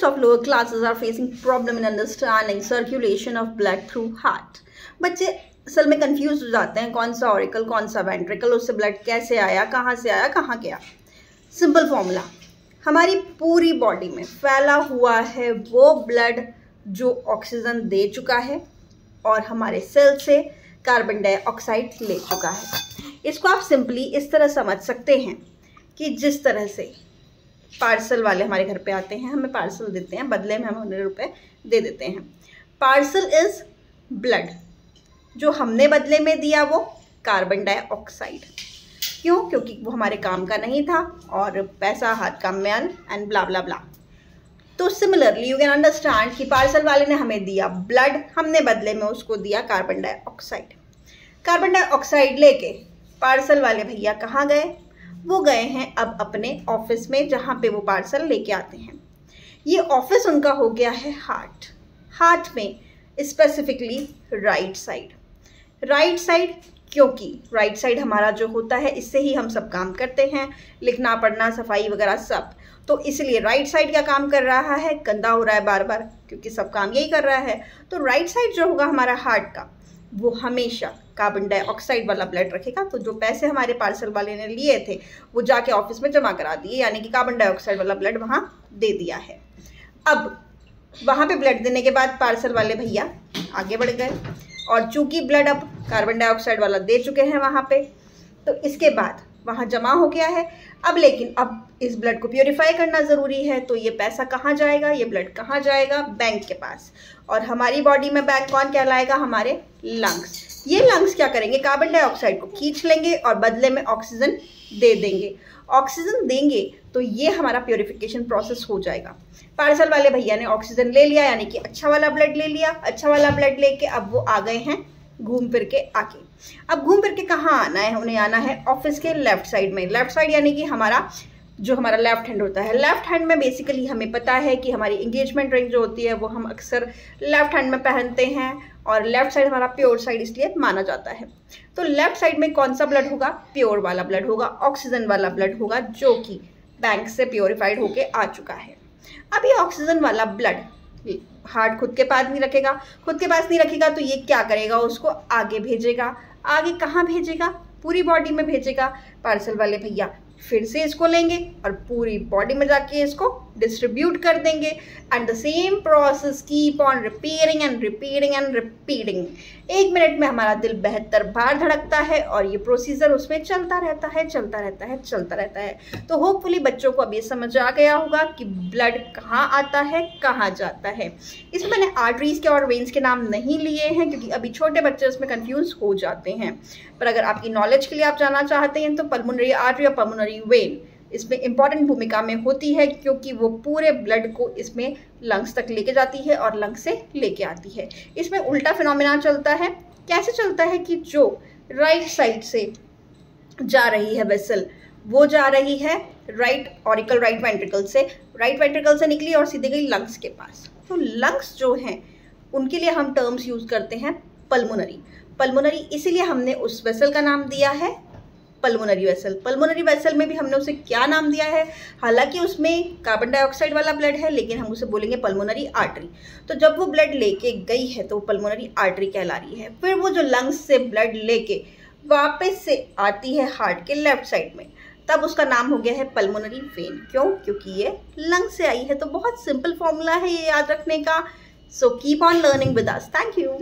of lower classes are facing problem in understanding circulation of blood through heart. बच्चे असल में confuse हो जाते हैं, कौन सा ऑरिकल कौन सा वेंट्रिकल, उससे ब्लड कैसे आया, कहाँ से आया, कहाँ गया। सिंपल फॉर्मूला, हमारी पूरी बॉडी में फैला हुआ है वो ब्लड जो ऑक्सीजन दे चुका है और हमारे सेल से कार्बन डाइऑक्साइड ले चुका है। इसको आप सिंपली इस तरह समझ सकते हैं कि जिस तरह से पार्सल वाले हमारे घर पे आते हैं, हमें पार्सल देते हैं, बदले में हम 100 रुपये दे देते हैं। पार्सल इज ब्लड, जो हमने बदले में दिया वो कार्बन डाइऑक्साइड। क्यों? क्योंकि वो हमारे काम का नहीं था और पैसा हाथ काम में अन एंड ब्ला ब्ला ब्ला। तो सिमिलरली यू कैन अंडरस्टैंड कि पार्सल वाले ने हमें दिया ब्लड, हमने बदले में उसको दिया कार्बन डाइऑक्साइड। कार्बन डाइऑक्साइड लेके पार्सल वाले भैया कहाँ गए? वो गए हैं अब अपने ऑफिस में, जहाँ पे वो पार्सल लेके आते हैं। ये ऑफिस उनका हो गया है हार्ट। हार्ट में specifically right side. Right side क्योंकि राइट साइड हमारा जो होता है इससे ही हम सब काम करते हैं, लिखना पढ़ना सफाई वगैरह सब। तो इसलिए राइट साइड क्या काम कर रहा है? गंदा हो रहा है बार बार, क्योंकि सब काम यही कर रहा है। तो राइट साइड जो होगा हमारा हार्ट का, वो हमेशा कार्बन डाइऑक्साइड वाला ब्लड रखेगा। तो जो पैसे हमारे पार्सल वाले ने लिए थे वो जाके ऑफिस में जमा करा दिए, यानी कि कार्बन डाइऑक्साइड वाला ब्लड वहाँ दे दिया है। अब वहाँ पे ब्लड देने के बाद पार्सल वाले भैया आगे बढ़ गए और चूंकि ब्लड अब कार्बन डाइऑक्साइड वाला दे चुके हैं वहाँ पे, तो इसके बाद वहाँ जमा हो गया है। अब लेकिन अब इस ब्लड को प्योरीफाई करना ज़रूरी है, तो ये पैसा कहाँ जाएगा, ये ब्लड कहाँ जाएगा? बैंक के पास। और हमारी बॉडी में बैंक कौन कहलाएगा? हमारे लंग्स। ये लंग्स क्या करेंगे? कार्बन डाइऑक्साइड को खींच लेंगे और बदले में ऑक्सीजन दे देंगे। ऑक्सीजन देंगे तो ये हमारा प्योरीफिकेशन प्रोसेस हो जाएगा। पार्सल वाले भैया ने ऑक्सीजन ले लिया, यानी कि अच्छा वाला ब्लड ले लिया। अच्छा वाला ब्लड लेके अब वो आ गए हैं घूम फिर के आके। अब घूम फिर के कहाँ आना है? उन्हें आना है ऑफिस के लेफ्ट साइड में। लेफ्ट साइड यानी कि हमारा लेफ्ट हैंड होता है। लेफ्ट हैंड में बेसिकली हमें पता है कि हमारी एंगेजमेंट रिंग जो होती है वो हम अक्सर लेफ्ट हैंड में पहनते हैं और लेफ्ट साइड हमारा प्योर साइड इसलिए माना जाता है। तो लेफ्ट साइड में कौन सा ब्लड होगा? प्योर वाला ब्लड होगा, ऑक्सीजन वाला ब्लड होगा, जो कि बैंक से प्योरीफाइड होके आ चुका है। अब ये ऑक्सीजन वाला ब्लड हार्ट खुद के पास नहीं रखेगा। खुद के पास नहीं रखेगा तो ये क्या करेगा? उसको आगे भेजेगा। आगे कहाँ भेजेगा? पूरी बॉडी में भेजेगा। पार्सल वाले भैया फिर से इसको लेंगे और पूरी बॉडी में जाके इसको डिस्ट्रीब्यूट कर देंगे। And the same process keep on repeating and repeating and repeating. 1 minute में हमारा दिल 72 बार धड़कता है और ये प्रोसीजर उसमें चलता रहता है, चलता रहता है, चलता रहता है। तो होपफुली बच्चों को अब ये समझ आ गया होगा कि ब्लड कहाँ आता है, कहाँ जाता है। इसमें मैंने आर्टरीज के और वेन्स के नाम नहीं लिए हैं क्योंकि अभी छोटे बच्चे उसमें कन्फ्यूज हो जाते हैं। पर अगर आपकी नॉलेज के लिए आप जानना चाहते हैं तो पल्मोनरी आर्टरी और पल्मोनरी वेन इसमें इंपॉर्टेंट भूमिका में होती है, क्योंकि वो पूरे ब्लड को इसमें लंग्स तक लेके जाती है और लंग्स से लेके आती है। इसमें उल्टा फिनोमेना चलता है। कैसे चलता है कि जो राइट साइड से जा रही है वेसल, वो जा रही है राइट ऑरिकल, राइट वेंट्रिकल से। राइट वेंट्रिकल से निकली और सीधे गई लंग्स के पास। तो लंग्स जो हैं उनके लिए हम टर्म्स यूज करते हैं पल्मोनरी। पल्मोनरी इसीलिए हमने उस वेसल का नाम दिया है पल्मोनरी वेसल। पल्मोनरी वेसल में भी हमने उसे क्या नाम दिया है? हालांकि उसमें कार्बन डाइऑक्साइड वाला ब्लड है, लेकिन हम उसे बोलेंगे पल्मोनरी आर्टरी। तो जब वो ब्लड लेके गई है तो पल्मोनरी आर्टरी कहला रही है। फिर वो जो लंग्स से ब्लड लेके वापस से आती है हार्ट के लेफ्ट साइड में, तब उसका नाम हो गया है पल्मोनरी वेन। क्यों? क्योंकि ये लंग से आई है। तो बहुत सिंपल फॉर्मूला है ये याद रखने का। So keep on learning with us. Thank you.